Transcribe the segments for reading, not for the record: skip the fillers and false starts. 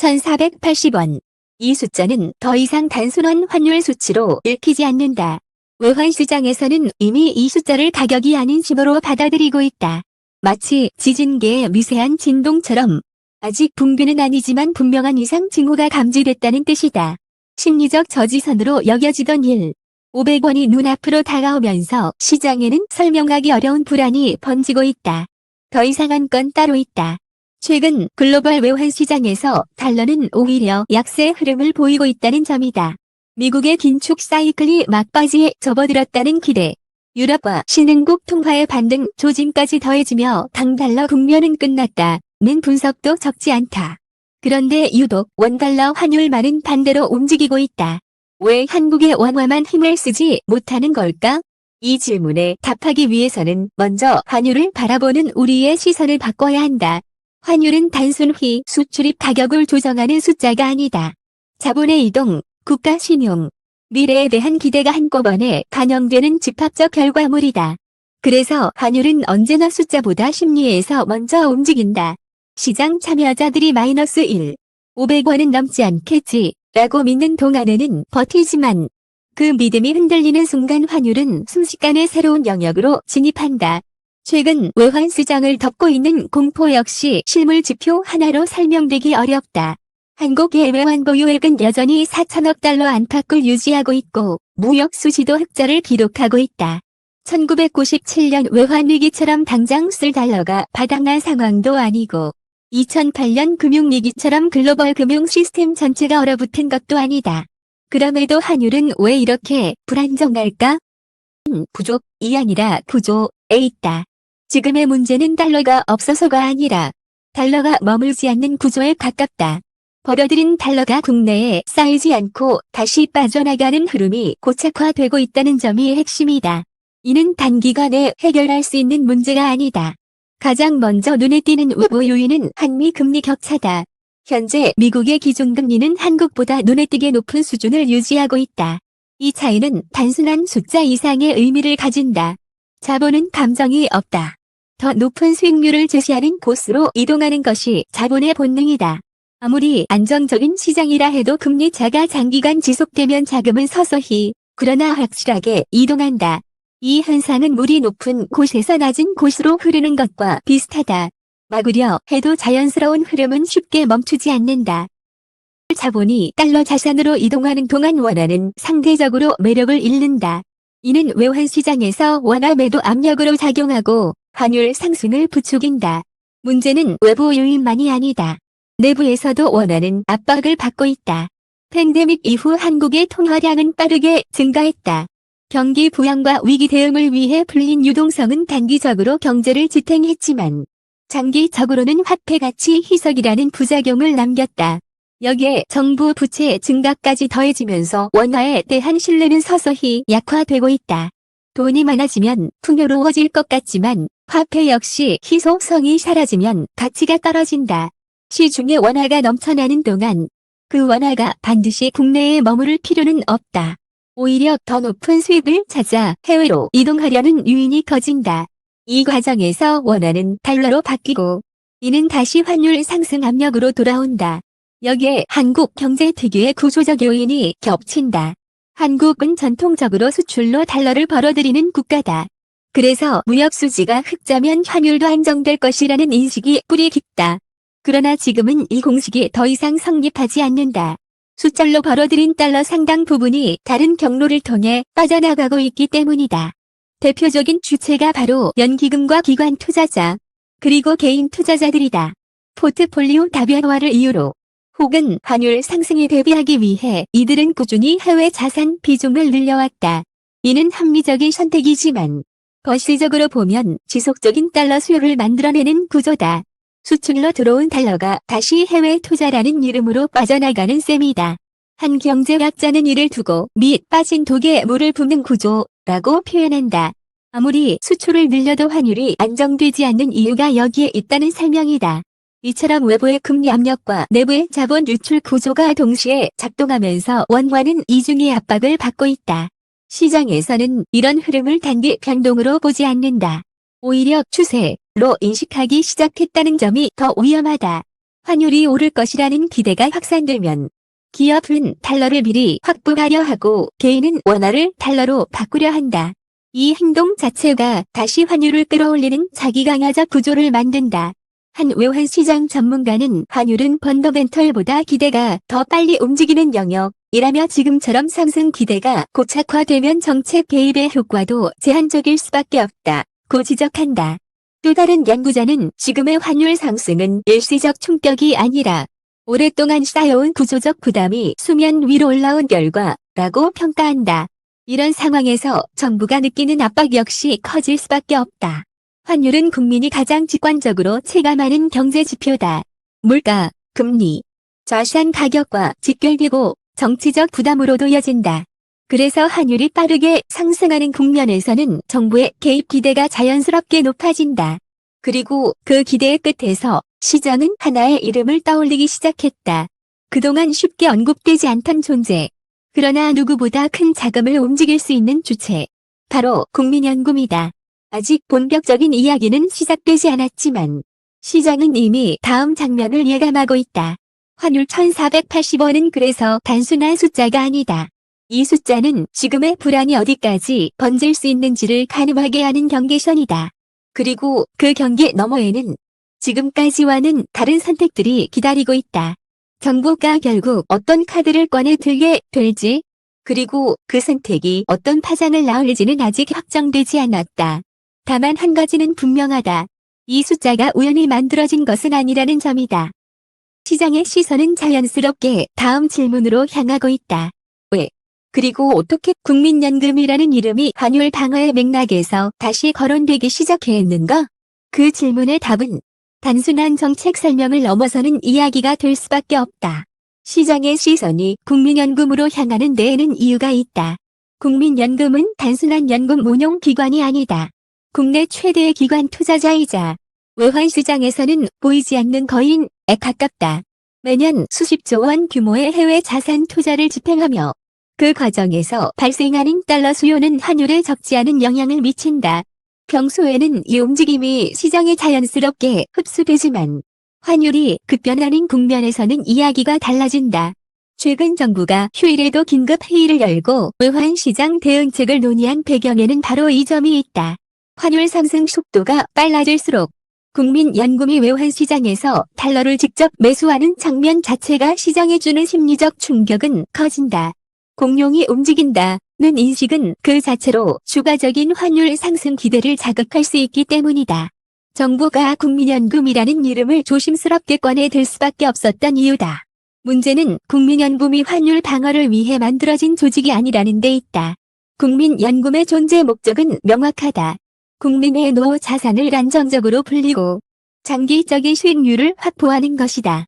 1480원. 이 숫자는 더 이상 단순한 환율 수치로 읽히지 않는다. 외환시장에서는 이미 이 숫자를 가격이 아닌 징후로 받아들이고 있다. 마치 지진계의 미세한 진동처럼 아직 붕괴는 아니지만 분명한 이상 징후가 감지됐다는 뜻이다. 심리적 저지선으로 여겨지던 500원이 눈앞으로 다가오면서 시장에는 설명하기 어려운 불안이 번지고 있다. 더 이상한 건 따로 있다. 최근 글로벌 외환시장에서 달러는 오히려 약세 흐름을 보이고 있다는 점이다. 미국의 긴축 사이클이 막바지에 접어들었다는 기대, 유럽과 신흥국 통화의 반등 조짐까지 더해지며 강달러 국면은 끝났다는 분석도 적지 않다. 그런데 유독 원달러 환율만은 반대로 움직이고 있다. 왜 한국의 원화만 힘을 쓰지 못하는 걸까? 이 질문에 답하기 위해서는 먼저 환율을 바라보는 우리의 시선을 바꿔야 한다. 환율은 단순히 수출입 가격을 조정하는 숫자가 아니다. 자본의 이동, 국가 신용, 미래에 대한 기대가 한꺼번에 반영되는 집합적 결과물이다. 그래서 환율은 언제나 숫자보다 심리에서 먼저 움직인다. 시장 참여자들이 -1, 500원은 넘지 않겠지 라고 믿는 동안에는 버티지만 그 믿음이 흔들리는 순간 환율은 순식간에 새로운 영역으로 진입한다. 최근 외환시장을 덮고 있는 공포 역시 실물 지표 하나로 설명되기 어렵다. 한국의 외환 보유액은 여전히 4천억 달러 안팎을 유지하고 있고 무역 수지도 흑자를 기록하고 있다. 1997년 외환위기처럼 당장 쓸 달러가 바닥난 상황도 아니고 2008년 금융위기처럼 글로벌 금융 시스템 전체가 얼어붙은 것도 아니다. 그럼에도 환율은 왜 이렇게 불안정할까? 부족이 아니라 구조에 있다. 지금의 문제는 달러가 없어서가 아니라 달러가 머물지 않는 구조에 가깝다. 벌어들인 달러가 국내에 쌓이지 않고 다시 빠져나가는 흐름이 고착화되고 있다는 점이 핵심이다. 이는 단기간에 해결할 수 있는 문제가 아니다. 가장 먼저 눈에 띄는 외부 요인은 한미 금리 격차다. 현재 미국의 기준금리는 한국보다 눈에 띄게 높은 수준을 유지하고 있다. 이 차이는 단순한 숫자 이상의 의미를 가진다. 자본은 감정이 없다. 더 높은 수익률을 제시하는 곳으로 이동하는 것이 자본의 본능이다. 아무리 안정적인 시장이라 해도 금리 차가 장기간 지속되면 자금은 서서히, 그러나 확실하게 이동한다. 이 현상은 물이 높은 곳에서 낮은 곳으로 흐르는 것과 비슷하다. 막으려 해도 자연스러운 흐름은 쉽게 멈추지 않는다. 자본이 달러 자산으로 이동하는 동안 원화는 상대적으로 매력을 잃는다. 이는 외환시장에서 원화 매도 압력으로 작용하고 환율 상승을 부추긴다. 문제는 외부 요인만이 아니다. 내부에서도 원화는 압박을 받고 있다. 팬데믹 이후 한국의 통화량은 빠르게 증가했다. 경기 부양과 위기 대응을 위해 풀린 유동성은 단기적으로 경제를 지탱했지만 장기적으로는 화폐 가치 희석이라는 부작용을 남겼다. 여기에 정부 부채 증가까지 더해지면서 원화에 대한 신뢰는 서서히 약화되고 있다. 돈이 많아지면 풍요로워질 것 같지만 화폐 역시 희소성이 사라지면 가치가 떨어진다. 시중에 원화가 넘쳐나는 동안 그 원화가 반드시 국내에 머무를 필요는 없다. 오히려 더 높은 수익을 찾아 해외로 이동하려는 유인이 커진다. 이 과정에서 원화는 달러로 바뀌고 이는 다시 환율 상승 압력으로 돌아온다. 여기에 한국 경제 특유의 구조적 요인이 겹친다. 한국은 전통적으로 수출로 달러를 벌어들이는 국가다. 그래서 무역 수지가 흑자면 환율도 안정될 것이라는 인식이 뿌리 깊다. 그러나 지금은 이 공식이 더 이상 성립하지 않는다. 수출로 벌어들인 달러 상당 부분이 다른 경로를 통해 빠져나가고 있기 때문이다. 대표적인 주체가 바로 연기금과 기관 투자자, 그리고 개인 투자자들이다. 포트폴리오 다변화를 이유로 혹은 환율 상승에 대비하기 위해 이들은 꾸준히 해외 자산 비중을 늘려왔다. 이는 합리적인 선택이지만 거시적으로 보면 지속적인 달러 수요를 만들어내는 구조다. 수출로 들어온 달러가 다시 해외 투자라는 이름으로 빠져나가는 셈이다. 한 경제학자는 이를 두고 밑 빠진 독에 물을 붓는 구조라고 표현한다. 아무리 수출을 늘려도 환율이 안정되지 않는 이유가 여기에 있다는 설명이다. 이처럼 외부의 금리 압력과 내부의 자본 유출 구조가 동시에 작동하면서 원화는 이중의 압박을 받고 있다. 시장에서는 이런 흐름을 단기 변동으로 보지 않는다. 오히려 추세로 인식하기 시작했다는 점이 더 위험하다. 환율이 오를 것이라는 기대가 확산되면 기업은 달러를 미리 확보하려 하고 개인은 원화를 달러로 바꾸려 한다. 이 행동 자체가 다시 환율을 끌어올리는 자기강화적 구조를 만든다. 한 외환시장 전문가는 환율은 펀더멘털보다 기대가 더 빨리 움직이는 영역이라며 지금처럼 상승 기대가 고착화되면 정책 개입의 효과도 제한적일 수밖에 없다고 지적한다. 또 다른 연구자는 지금의 환율 상승은 일시적 충격이 아니라 오랫동안 쌓여온 구조적 부담이 수면 위로 올라온 결과라고 평가한다. 이런 상황에서 정부가 느끼는 압박 역시 커질 수밖에 없다. 환율은 국민이 가장 직관적으로 체감하는 경제 지표다. 물가, 금리, 자산 가격과 직결되고 정치적 부담으로도 이어진다. 그래서 환율이 빠르게 상승하는 국면에서는 정부의 개입 기대가 자연스럽게 높아진다. 그리고 그 기대의 끝에서 시장은 하나의 이름을 떠올리기 시작했다. 그동안 쉽게 언급되지 않던 존재. 그러나 누구보다 큰 자금을 움직일 수 있는 주체. 바로 국민연금이다. 아직 본격적인 이야기는 시작되지 않았지만 시장은 이미 다음 장면을 예감하고 있다. 환율 1480원은 그래서 단순한 숫자가 아니다. 이 숫자는 지금의 불안이 어디까지 번질 수 있는지를 가늠하게 하는 경계선이다. 그리고 그 경계 너머에는 지금까지와는 다른 선택들이 기다리고 있다. 정부가 결국 어떤 카드를 꺼내 들게 될지, 그리고 그 선택이 어떤 파장을 낳을지는 아직 확정되지 않았다. 다만 한 가지는 분명하다. 이 숫자가 우연히 만들어진 것은 아니라는 점이다. 시장의 시선은 자연스럽게 다음 질문으로 향하고 있다. 왜? 그리고 어떻게 국민연금이라는 이름이 환율 방어의 맥락에서 다시 거론되기 시작했는가? 그 질문의 답은 단순한 정책 설명을 넘어서는 이야기가 될 수밖에 없다. 시장의 시선이 국민연금으로 향하는 데에는 이유가 있다. 국민연금은 단순한 연금 운용 기관이 아니다. 국내 최대의 기관 투자자이자 외환시장에서는 보이지 않는 거인에 가깝다. 매년 수십조 원 규모의 해외 자산 투자를 집행하며 그 과정에서 발생하는 달러 수요는 환율에 적지 않은 영향을 미친다. 평소에는 이 움직임이 시장에 자연스럽게 흡수되지만 환율이 급변하는 국면에서는 이야기가 달라진다. 최근 정부가 휴일에도 긴급 회의를 열고 외환시장 대응책을 논의한 배경에는 바로 이 점이 있다. 환율 상승 속도가 빨라질수록 국민연금이 외환시장에서 달러를 직접 매수하는 장면 자체가 시장에 주는 심리적 충격은 커진다. 공룡이 움직인다는 인식은 그 자체로 추가적인 환율 상승 기대를 자극할 수 있기 때문이다. 정부가 국민연금이라는 이름을 조심스럽게 꺼내들 수밖에 없었던 이유다. 문제는 국민연금이 환율 방어를 위해 만들어진 조직이 아니라는 데 있다. 국민연금의 존재 목적은 명확하다. 국민의 노후 자산을 안정적으로 불리고 장기적인 수익률을 확보하는 것이다.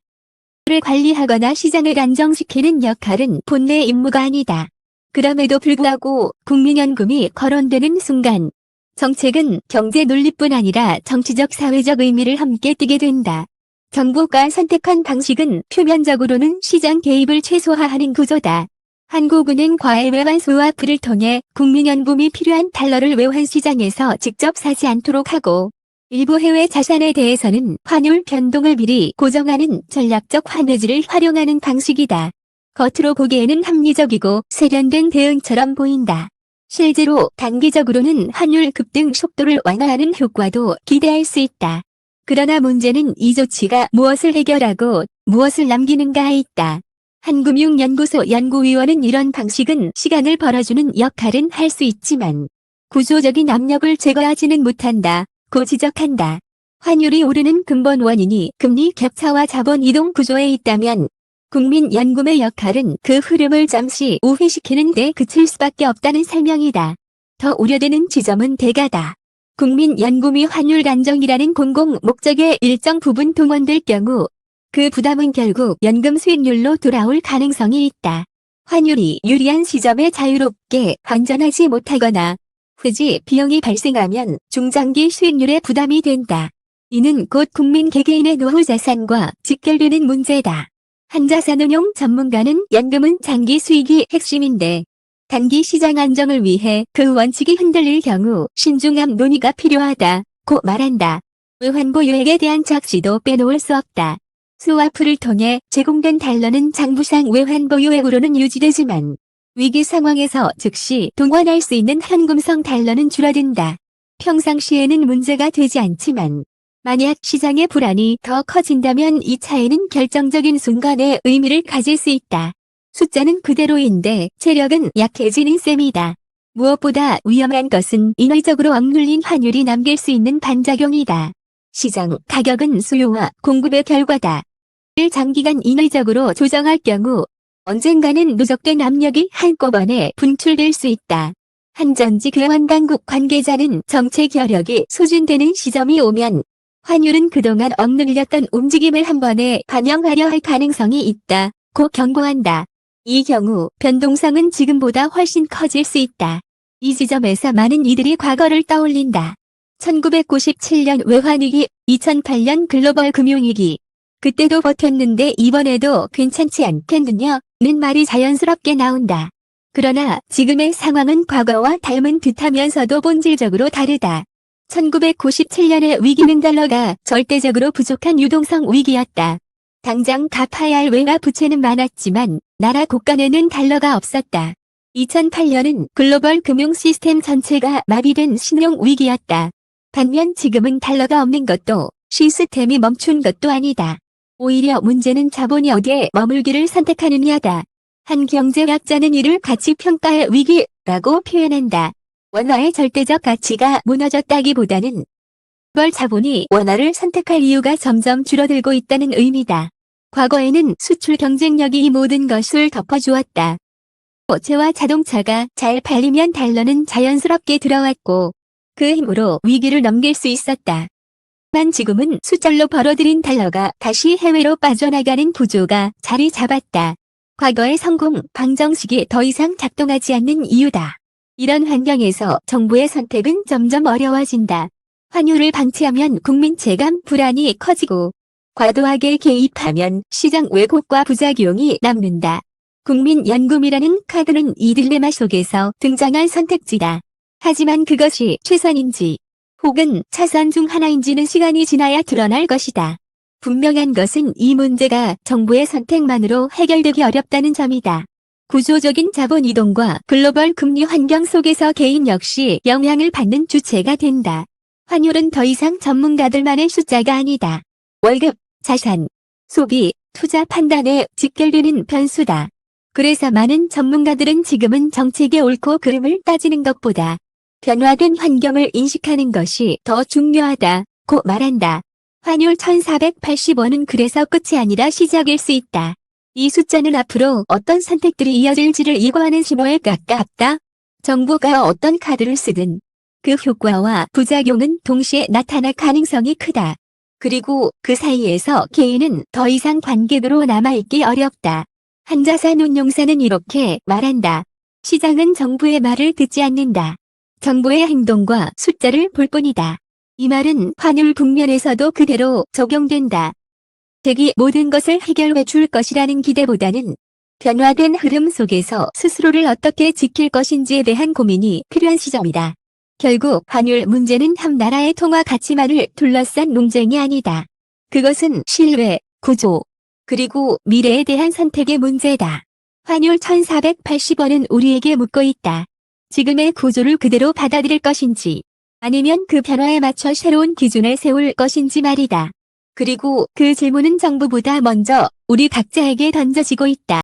를 관리하거나 시장을 안정시키는 역할은 본래 임무가 아니다. 그럼에도 불구하고 국민연금이 거론되는 순간 정책은 경제 논리뿐 아니라 정치적 사회적 의미를 함께 띠게 된다. 정부가 선택한 방식은 표면적으로는 시장 개입을 최소화하는 구조다. 한국은행과의 외환 스와프를 통해 국민연금이 필요한 달러를 외환시장에서 직접 사지 않도록 하고 일부 해외 자산에 대해서는 환율 변동을 미리 고정하는 전략적 환해지를 활용하는 방식이다. 겉으로 보기에는 합리적이고 세련된 대응처럼 보인다. 실제로 단기적으로는 환율 급등 속도를 완화하는 효과도 기대할 수 있다. 그러나 문제는 이 조치가 무엇을 해결하고 무엇을 남기는가에 있다. 한금융연구소 연구위원은 이런 방식은 시간을 벌어주는 역할은 할 수 있지만 구조적인 압력을 제거하지는 못한다. 고 지적한다. 환율이 오르는 근본 원인이 금리 격차와 자본 이동 구조에 있다면 국민연금의 역할은 그 흐름을 잠시 우회시키는 데 그칠 수밖에 없다는 설명이다. 더 우려되는 지점은 대가다. 국민연금이 환율 안정이라는 공공 목적의 일정 부분 동원될 경우 그 부담은 결국 연금 수익률로 돌아올 가능성이 있다. 환율이 유리한 시점에 자유롭게 환전하지 못하거나 회지 비용이 발생하면 중장기 수익률에 부담이 된다. 이는 곧 국민 개개인의 노후 자산과 직결되는 문제다. 한자산운용 전문가는 연금은 장기 수익이 핵심인데 단기 시장 안정을 위해 그 원칙이 흔들릴 경우 신중함 논의가 필요하다고 말한다. 외환 보유액에 대한 적시도 빼놓을 수 없다. 스와프를 통해 제공된 달러는 장부상 외환 보유액으로는 유지되지만 위기 상황에서 즉시 동원할 수 있는 현금성 달러는 줄어든다. 평상시에는 문제가 되지 않지만 만약 시장의 불안이 더 커진다면 이 차이는 결정적인 순간에 의미를 가질 수 있다. 숫자는 그대로인데 체력은 약해지는 셈이다. 무엇보다 위험한 것은 인위적으로 억눌린 환율이 남길 수 있는 반작용이다. 시장 가격은 수요와 공급의 결과다. 를 장기간 인위적으로 조정할 경우 언젠가는 누적된 압력이 한꺼번에 분출될 수 있다. 한전지 교환당국 관계자는 정책 여력이 소진되는 시점이 오면 환율은 그동안 억눌렸던 움직임을 한 번에 반영하려 할 가능성이 있다고 경고한다. 이 경우 변동성은 지금보다 훨씬 커질 수 있다. 이 지점에서 많은 이들이 과거를 떠올린다. 1997년 외환위기, 2008년 글로벌 금융위기. 그때도 버텼는데 이번에도 괜찮지 않겠느냐? 는 말이 자연스럽게 나온다. 그러나 지금의 상황은 과거와 닮은 듯하면서도 본질적으로 다르다. 1997년의 위기는 달러가 절대적으로 부족한 유동성 위기였다. 당장 갚아야 할 외화 부채는 많았지만 나라 곳간에는 달러가 없었다. 2008년은 글로벌 금융 시스템 전체가 마비된 신용 위기였다. 반면 지금은 달러가 없는 것도 시스템이 멈춘 것도 아니다. 오히려 문제는 자본이 어디에 머물기를 선택하느냐다. 한 경제학자는 이를 가치 평가의 위기라고 표현한다. 원화의 절대적 가치가 무너졌다기보다는 글로벌 자본이 원화를 선택할 이유가 점점 줄어들고 있다는 의미다. 과거에는 수출 경쟁력이 이 모든 것을 덮어주었다. 호재와 자동차가 잘 팔리면 달러는 자연스럽게 들어왔고 그 힘으로 위기를 넘길 수 있었다. 하지만 지금은 수절로 벌어들인 달러가 다시 해외로 빠져나가는 구조가 자리 잡았다. 과거의 성공 방정식이 더 이상 작동하지 않는 이유다. 이런 환경에서 정부의 선택은 점점 어려워진다. 환율을 방치하면 국민 체감 불안이 커지고 과도하게 개입하면 시장 왜곡과 부작용이 남는다. 국민연금이라는 카드는 이 딜레마 속에서 등장한 선택지다. 하지만 그것이 최선인지 혹은 차선 중 하나인지는 시간이 지나야 드러날 것이다. 분명한 것은 이 문제가 정부의 선택만으로 해결되기 어렵다는 점이다. 구조적인 자본 이동과 글로벌 금리 환경 속에서 개인 역시 영향을 받는 주체가 된다. 환율은 더 이상 전문가들만의 숫자가 아니다. 월급, 자산, 소비, 투자 판단에 직결되는 변수다. 그래서 많은 전문가들은 지금은 정책의 옳고 그름을 따지는 것보다 변화된 환경을 인식하는 것이 더 중요하다고 말한다. 환율 1480원은 그래서 끝이 아니라 시작일 수 있다. 이 숫자는 앞으로 어떤 선택들이 이어질지를 예고하는 신호에 가깝다. 정부가 어떤 카드를 쓰든 그 효과와 부작용은 동시에 나타날 가능성이 크다. 그리고 그 사이에서 개인은 더 이상 관객으로 남아있기 어렵다. 한자산 운용사는 이렇게 말한다. 시장은 정부의 말을 듣지 않는다. 정부의 행동과 숫자를 볼 뿐이다. 이 말은 환율 국면에서도 그대로 적용된다. 대기 모든 것을 해결해 줄 것이라는 기대보다는 변화된 흐름 속에서 스스로를 어떻게 지킬 것인지에 대한 고민이 필요한 시점이다. 결국 환율 문제는 한 나라의 통화 가치만을 둘러싼 논쟁이 아니다. 그것은 신뢰, 구조, 그리고 미래에 대한 선택의 문제다. 환율 1480원은 우리에게 묻고 있다. 지금의 구조를 그대로 받아들일 것인지 아니면 그 변화에 맞춰 새로운 기준을 세울 것인지 말이다. 그리고 그 질문은 정부보다 먼저 우리 각자에게 던져지고 있다.